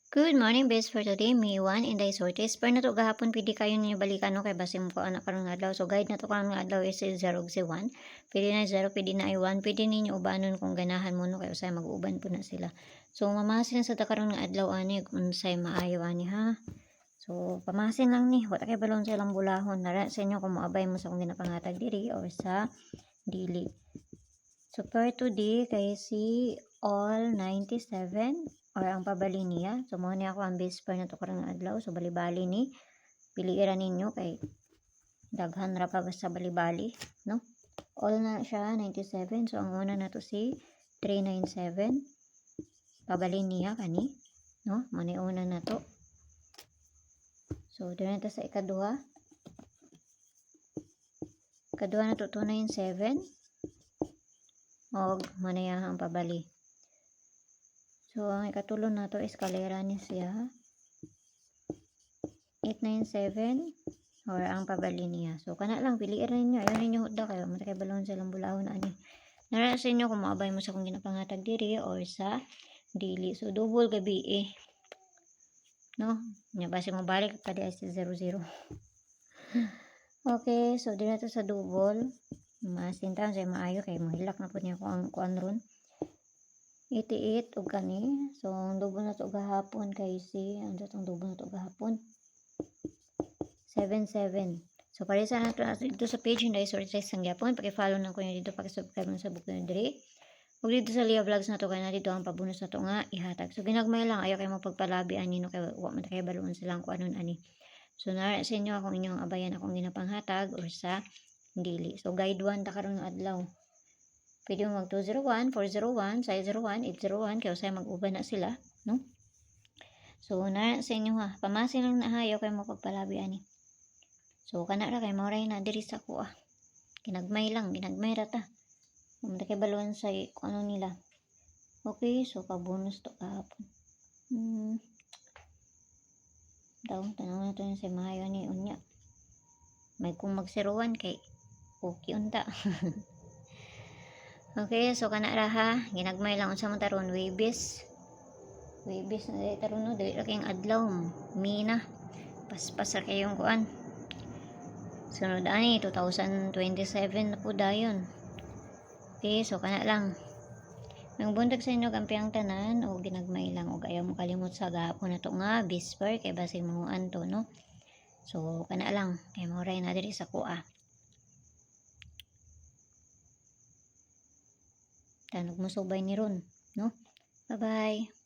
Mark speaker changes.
Speaker 1: Good morning, best for today, May 1, Inday Sortes. Per na to gahapon, pwede kayo ninyo balikan no, kay base mo ko anak karon nga adlaw. So, guide na to karon nga adlaw is 0 ug si 1. Pwede na 0, pwede na ay 1. Pwede ninyo ubanon kung ganahan mo no, kay usay mag-uban po na sila. So, mamasin sa ta karon nga adlaw ani kung say maayo ani ha. So, pamasin lang ni, wala kay balon sa ilang bulahon. Nara sa inyo kung moabay mo sa kung ginapangatag diri or sa dili. So, per today kay si all 97 or ang pabali niya. So, mo niya ako ang base per na to karang adlaw. So, bali-bali ni. Piliiran ninyo kay daghan ra pa sa bali-bali. No? All na siya, 97. So, ang una na to si 397. Pabali niya kani. No? Mani una na to. So, doon na to sa ikaduha. Ikaduha na to 297. Og manaya ang pabali. So, ang ikatulo na to eskalera ni siya. 897 or ang pabali niya. So, kana lang, piliin ninyo. Ayaw ninyo hudda kayo. Matakay balon sa ilang bulahon na ani. Nara sa inyo kung maabay mo sa kung ginapangatag diri or sa dili. So, double gabi no? Nya base mo balik pa di ay 00. Okay, so dito to sa double. Masintahan sa maayo kay mohilak na po niya kung ang kuan ron. 88 og kani. So, ang double na to gahapon kay si, ang datong double na to gahapon. 77. So, parisa na to dito sa page Inday Sortes ang gyapon. Paki-follow na ko niyo dito, paki-subscribe mo sa book na diri. Ug dito sa Lia Vlogs na to kay na dito ang pabonus na to nga ihatag. So, ginagmay lang ayo kay mo pagpalabi ani no kay wa man kay baluon silang kung anon ani. So, nara sa inyo akong inyong abayan akong ginapanghatag or sa dili. So, guide 1 ta karon nga adlaw. Pwede mo mag 201, 401, 501, 801 kaya usay mag-uban na sila, no? So, na sa inyo ha. Pamasin lang na hayo kay mo pagpalabi ani. So, kana ra kay mauray na diri sa kuha. Ginagmay lang, ginagmay ra ta. Kung kay balon sa kung ano nila. Okay, so pa-bonus to kahapon. Daw, tanaw na to sa mahayo ni unya. May kung magsiruan kay okay unta. Okay, so kana ra ha, ginagmay lang unsa man taron Webes. Webes na dili taron no, dili ra kayong adlaw, mina. Paspas ra kayong kuan. Sunod ani 2027 na po dayon. Okay, so kana lang. Nang buntag sa inyo kampiang tanan o ginagmay lang og ayaw mo kalimot sa gahapon na to nga Bisper kay base mo anto no. So kana lang kay moray na diri sa kuha. Tanog mo subay ni ron, no? Bye-bye.